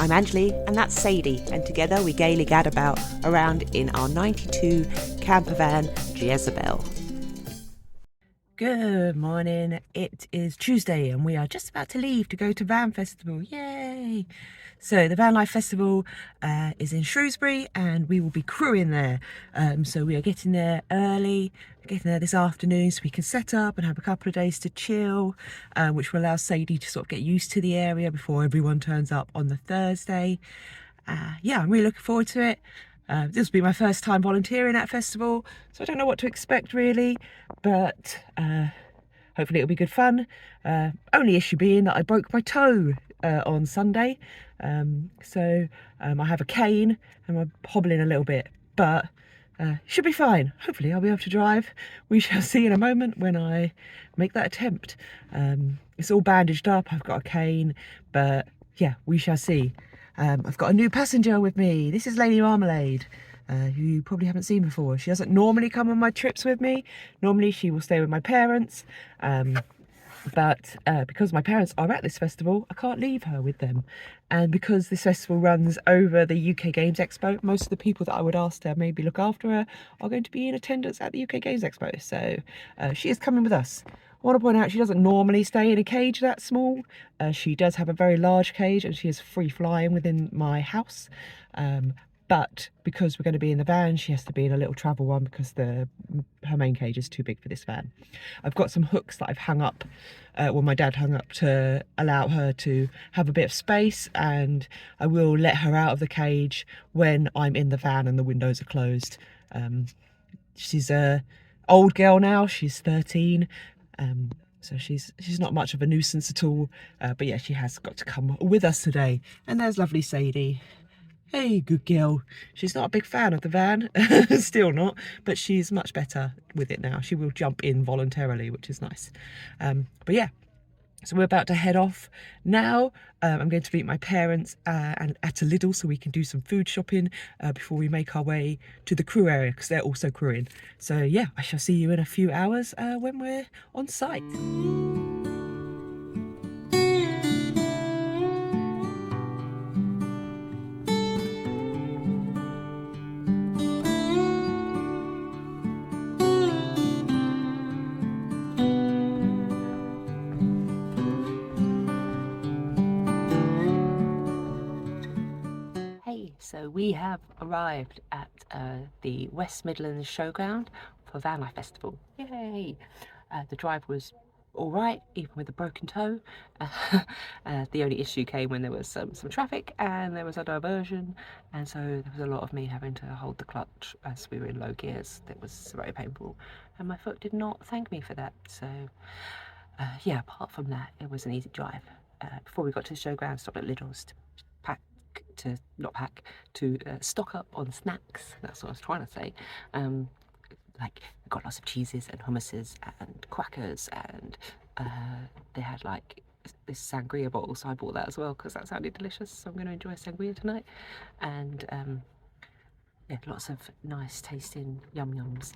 I'm Anjuli and that's Sadie, and together we gaily gadabout around in our 92 campervan Jezebel. Good morning, it is Tuesday and we are just about to leave to go to Van Festival, yay! So the Vanlife Festival is in Shrewsbury and we will be crewing there. So we are getting there early, getting there this afternoon so we can set up and have a couple of days to chill, which will allow Sadie to sort of get used to the area before everyone turns up on the Thursday. Yeah, I'm really looking forward to it. This will be my first time volunteering at festival, so I don't know what to expect really, but hopefully it'll be good fun. Only issue being that I broke my toe on Sunday, so I have a cane and I'm hobbling a little bit, but should be fine. Hopefully I'll be able to drive. We shall see in a moment when I make that attempt. It's all bandaged up, I've got a cane, but yeah, we shall see. I've got a new passenger with me. This is Lady Marmalade, who you probably haven't seen before. She doesn't normally come on my trips with me. Normally she will stay with my parents, but because my parents are at this festival, I can't leave her with them. And because this festival runs over the UK Games Expo, most of the people that I would ask to maybe look after her are going to be in attendance at the UK Games Expo. So she is coming with us. I want to point out she doesn't normally stay in a cage that small. She does have a very large cage and she is free flying within my house. But because we're going to be in the van, she has to be in a little travel one because her main cage is too big for this van. I've got some hooks that I've hung up, well, my dad hung up to allow her to have a bit of space, and I will let her out of the cage when I'm in the van and the windows are closed. She's a old girl now, she's 13. So she's not much of a nuisance at all, but yeah, she has got to come with us today. And there's lovely Sadie. Hey, good girl. She's not a big fan of the van, still not, but she's much better with it now. She will jump in voluntarily, which is nice. But yeah, so we're about to head off now. I'm going to meet my parents and at a Lidl so we can do some food shopping before we make our way to the crew area because they're also crewing. So yeah, I shall see you in a few hours when we're on site. So we have arrived at the West Midlands Showground for Vanlife Festival. Yay! The drive was all right, even with a broken toe. The only issue came when there was some traffic and there was a diversion, and so there was a lot of me having to hold the clutch as we were in low gears. That was very painful, and my foot did not thank me for that. So yeah, apart from that, it was an easy drive. Before we got to the showground, stopped at Lidl's to stock up on snacks. That's what I was trying to say. Like, we got lots of cheeses and hummuses and crackers, and they had like this sangria bottle, so I bought that as well because that sounded delicious. So I'm going to enjoy sangria tonight. And yeah, lots of nice tasting yum-yums.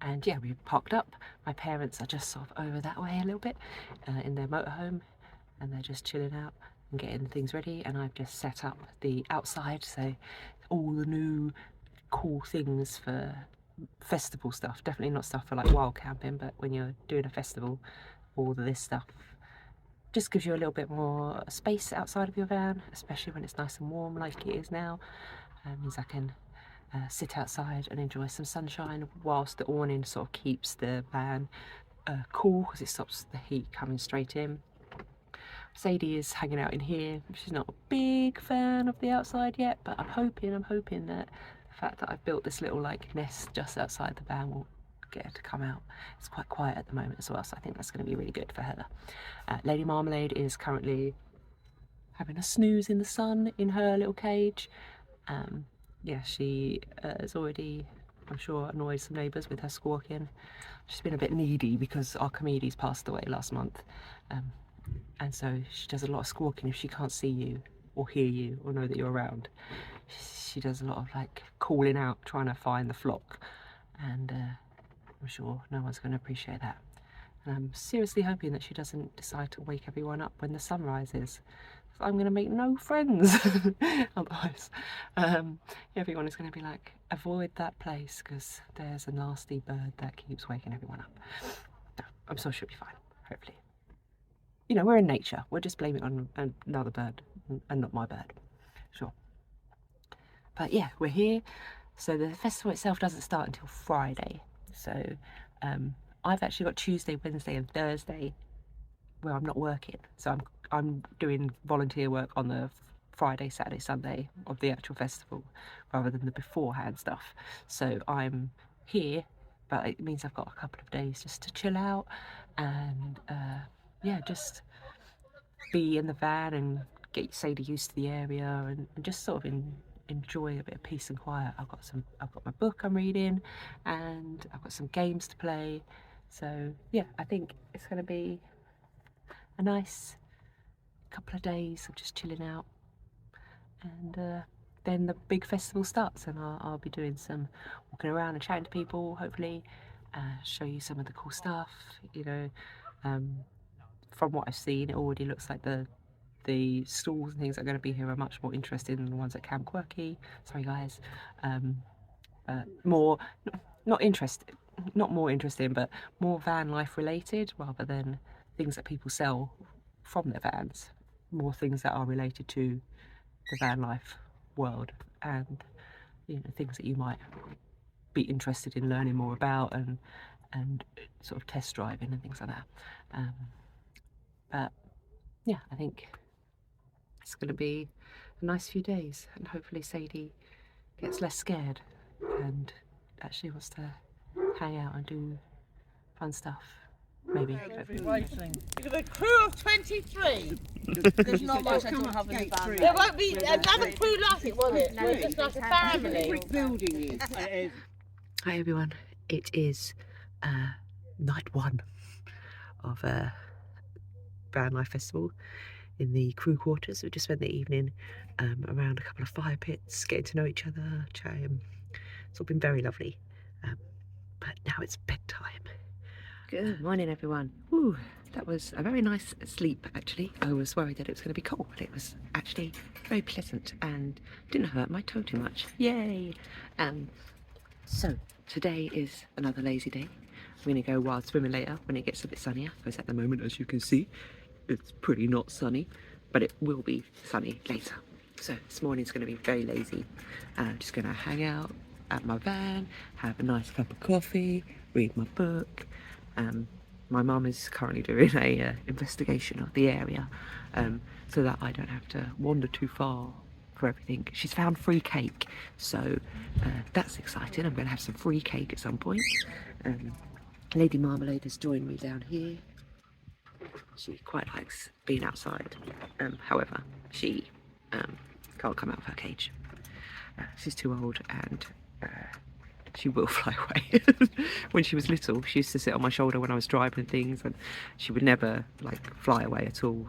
And yeah, we parked up. My parents are just sort of over that way a little bit in their motorhome, and they're just chilling out and getting things ready. And I've just set up the outside, so all the new cool things for festival stuff. Definitely not stuff for like wild camping, but when you're doing a festival, all of this stuff just gives you a little bit more space outside of your van, especially when it's nice and warm like it is now. Means I can sit outside and enjoy some sunshine whilst the awning sort of keeps the van cool because it stops the heat coming straight in. Sadie is hanging out in here. She's not a big fan of the outside yet, but I'm hoping that the fact that I've built this little like nest just outside the van will get her to come out. It's quite quiet at the moment as well, so I think that's going to be really good for her. Lady Marmalade is currently having a snooze in the sun in her little cage. Yeah, she has already, I'm sure, annoyed some neighbours with her squawking. She's been a bit needy because Archimedes passed away last month. And so she does a lot of squawking if she can't see you or hear you or know that you're around. She does a lot of like calling out, trying to find the flock, and I'm sure no one's going to appreciate that. And I'm seriously hoping that she doesn't decide to wake everyone up when the sun rises. I'm going to make no friends. Otherwise, everyone is going to be like, avoid that place because there's a nasty bird that keeps waking everyone up. No, I'm sure she'll be fine, hopefully. You know, we're in nature. We'll just blame it on another bird and not my bird. Sure. But yeah, we're here. So the festival itself doesn't start until Friday. So I've actually got Tuesday, Wednesday and Thursday where I'm not working. So I'm doing volunteer work on the Friday, Saturday, Sunday of the actual festival rather than the beforehand stuff. So I'm here, but it means I've got a couple of days just to chill out and yeah, just be in the van and get Sadie used to the area and just sort of enjoy a bit of peace and quiet. I've got my book I'm reading and I've got some games to play. So yeah, I think it's going to be a nice couple of days of just chilling out, and then the big festival starts, and I'll be doing some walking around and chatting to people, hopefully show you some of the cool stuff. You know, from what I've seen, it already looks like the stalls and things that are going to be here are much more interesting than the ones at Camp Quirky. Sorry guys. More not more interesting, but more van life related rather than things that people sell from their vans. More things that are related to the van life world, and you know, things that you might be interested in learning more about and sort of test driving and things like that. But yeah, I think it's going to be a nice few days, and hopefully Sadie gets less scared and actually wants to hang out and do fun stuff. Maybe. You've a crew of 23. There's not much I don't have in the van. There won't be another crew like it, will it? We're just like a family. Building is. Hi everyone. It is night one of Vanlife Festival in the crew quarters. We just spent the evening around a couple of fire pits, getting to know each other, chatting. It's all been very lovely. But now it's bedtime. Good morning everyone. Woo, that was a very nice sleep actually. I was worried that it was going to be cold, but it was actually very pleasant and didn't hurt my toe too much. Yay! So today is another lazy day. I'm going to go wild swimming later when it gets a bit sunnier, because at the moment, as you can see, it's pretty not sunny, but it will be sunny later. So this morning's going to be very lazy. I'm just going to hang out at my van, have a nice cup of coffee, read my book. My mum is currently doing a investigation of the area, so that I don't have to wander too far for everything. She's found free cake, so that's exciting. I'm going to have some free cake at some point. Lady Marmalade has joined me down here. She quite likes being outside, however she can't come out of her cage. She's too old and she will fly away. When she was little, she used to sit on my shoulder when I was driving things, and she would never like fly away at all.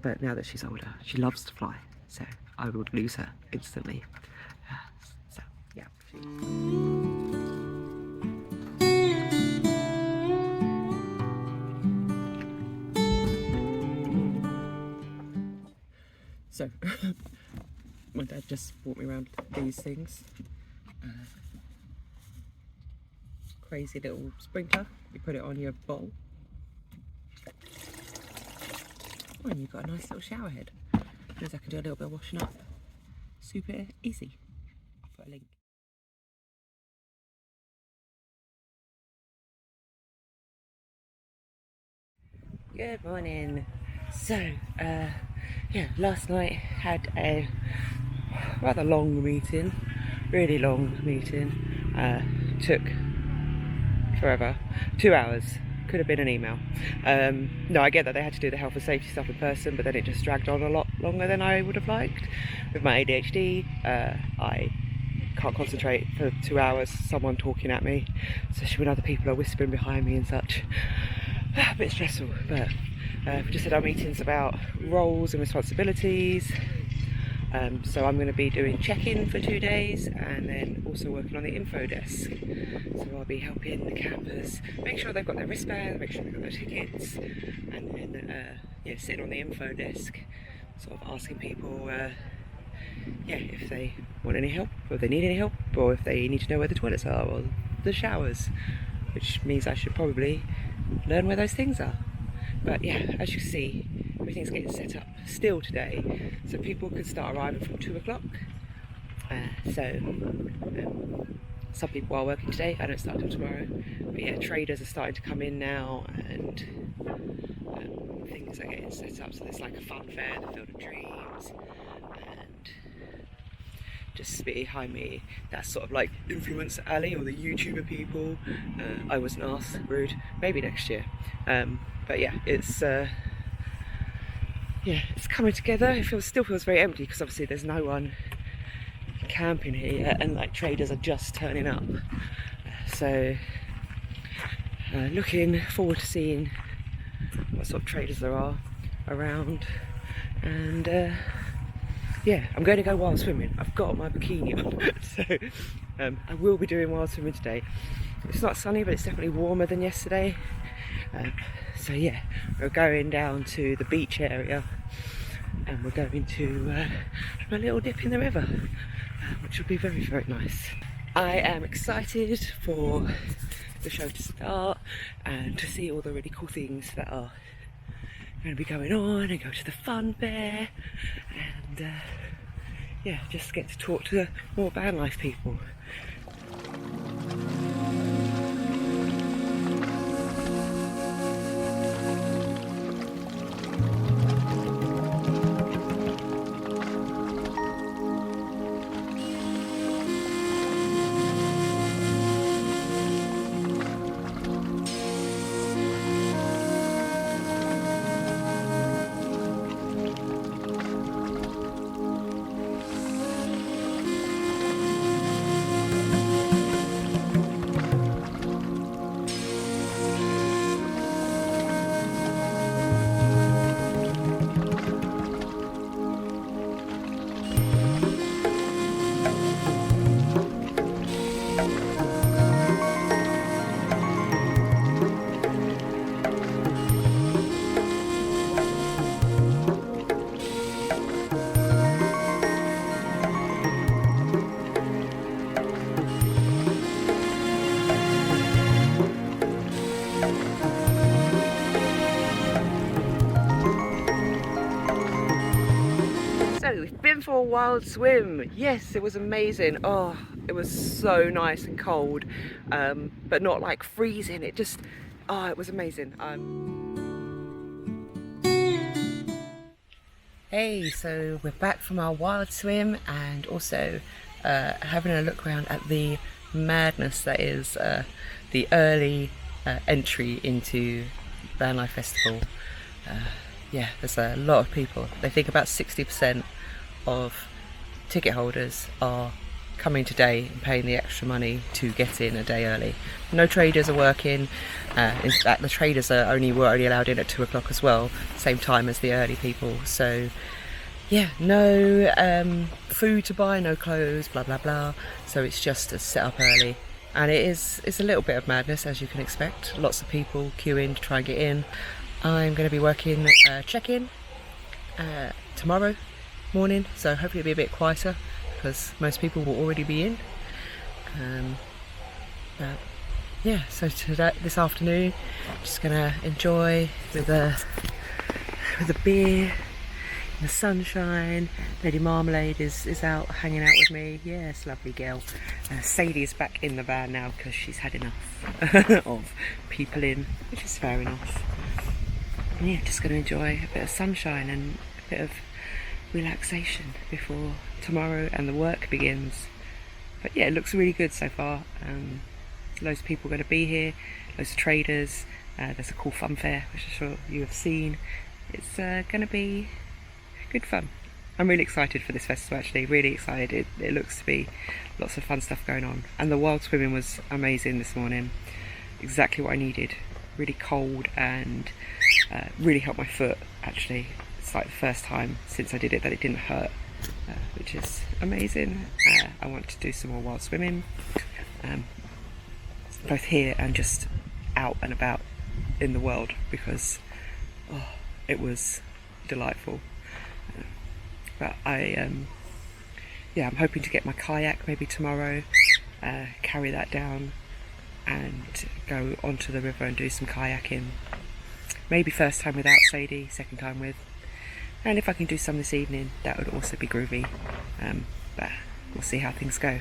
But now that she's older, she loves to fly, so I would lose her instantly. So yeah. So my dad just brought me around these things. Crazy little sprinkler. You put it on your bowl. Oh, and you've got a nice little shower head. Means I can do a little bit of washing up. Super easy. I'll put a link. Good morning. So, yeah, last night had a rather long meeting. Really long meeting. Took forever. 2 hours. Could have been an email. No, I get that they had to do the health and safety stuff in person, but then it just dragged on a lot longer than I would have liked. With my ADHD, I can't concentrate for 2 hours, someone talking at me, especially when other people are whispering behind me and such. A bit stressful, but we just had our meetings about roles and responsibilities. So I'm going to be doing check-in for 2 days and then also working on the info desk. So I'll be helping the campers make sure they've got their wristbands, make sure they've got their tickets, and then yeah, sitting on the info desk. sort of asking people yeah, if they want any help, or if they need any help, or if they need to know where the toilets are or the showers, which means I should probably learn where those things are. But yeah, as you can see, everything's getting set up still today, so people can start arriving from 2 o'clock. Some people are working today, I don't start till tomorrow, but yeah, traders are starting to come in now, and things are getting set up. So there's like a fun fair, the Field of Dreams, and just behind me, that's sort of like Influencer Alley, or the YouTuber people. I wasn't asked, rude, maybe next year. But yeah, it's coming together. It still feels very empty because obviously there's no one camping here yet, and like traders are just turning up. So looking forward to seeing what sort of traders there are around, and yeah, I'm going to go wild swimming. I've got my bikini on, so I will be doing wild swimming today. It's not sunny, but it's definitely warmer than yesterday. So yeah, we're going down to the beach area, and we're going to have a little dip in the river, which will be very, very nice. I am excited for the show to start and to see all the really cool things that are going to be going on, and go to the fun fair, and yeah, just get to talk to more van life people. So we've been for a wild swim. Yes, it was amazing. Oh, it was so nice and cold, but not like freezing. It just, oh, it was amazing. Hey, so we're back from our wild swim, and also having a look around at the madness that is the early entry into Vanlife Festival. Yeah, there's a lot of people. They think about 60% of ticket holders are coming today and paying the extra money to get in a day early. No traders are working. In fact, the traders were only allowed in at 2 o'clock as well, same time as the early people. So yeah, no food to buy, no clothes, blah blah blah. So it's just to set up early, and it's a little bit of madness, as you can expect. Lots of people queuing to try and get in. I'm going to be working check-in tomorrow morning, so hopefully it'll be a bit quieter because most people will already be in. But yeah, so this afternoon, just going to enjoy with a beer in the sunshine. Lady Marmalade is out hanging out with me. Yes, lovely girl. Sadie is back in the van now because she's had enough of people in, which is fair enough. And yeah, just going to enjoy a bit of sunshine and a bit of relaxation before tomorrow and the work begins. But yeah, it looks really good so far. Loads of people are going to be here, loads of traders. There's a cool fun fair, which I'm sure you have seen. It's going to be good fun. I'm really excited for this festival, actually, really excited. It looks to be lots of fun stuff going on. And the wild swimming was amazing this morning. Exactly what I needed. Really cold, and really helped my foot, actually. It's like the first time since I did it that it didn't hurt, which is amazing. I want to do some more wild swimming, both here and just out and about in the world, because it was delightful. But yeah, I'm hoping to get my kayak maybe tomorrow, carry that down and go onto the river and do some kayaking. Maybe first time without Sadie, second time with. And if I can do some this evening, that would also be groovy. But we'll see how things go.